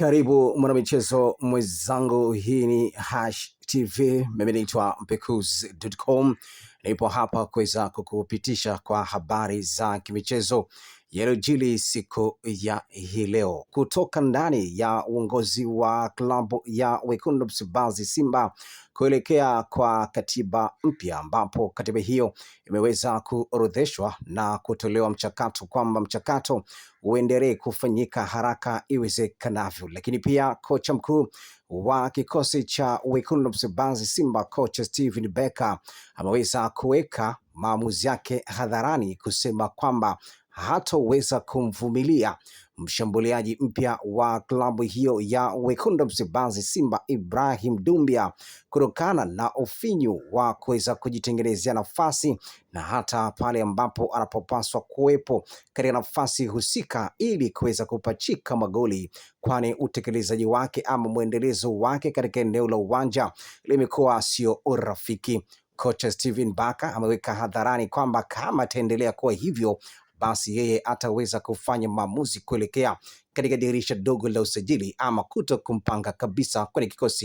Karibu mwanamichezo mwenzangu, hii ni Hash TV. Mimi naitwa Mpekuzi.com. Nipo hapa kuweza kukupitisha kwa habari za kimichezo yaliyojiri siku ya hii leo kutoka ndani ya uongozi wa klabu ya Wekundu Msimbazi Simba kuelekea kwa katiba mpya, ambapo katiba hiyo imeweza kuorodheshwa na kutolewa mchakato kwamba mchakato uendelee kufanyika haraka iwezekanavyo. Lakini pia kocha mkuu wa kikosi cha Wekundu Msimbazi Simba, kocha Steven Becker, ameweza kuweka maamuzi yake hadharani kusema kwamba hataweza kumvumilia mshambuliaji mpya wa klabu hiyo ya Wekundu Msimbazi Simba, Ibrahim Dumbia, kutokana na ufinyu wa kuweza kujitengenezea nafasi na hata pale ambapo anapopaswa kuwepo katika nafasi husika ili kuweza kupachika magoli, kwani utekelezaji wake ama mwendelezo wake katika eneo la uwanja limekuwa sio urafiki. Kocha Steven Becker ameweka hadharani kwamba kama ataendelea kuwa hivyo, basi yeye ataweza kufanya maamuzi kuelekea katika dirisha dogo la usajili ama kuto kumpanga kabisa kwenye kikosi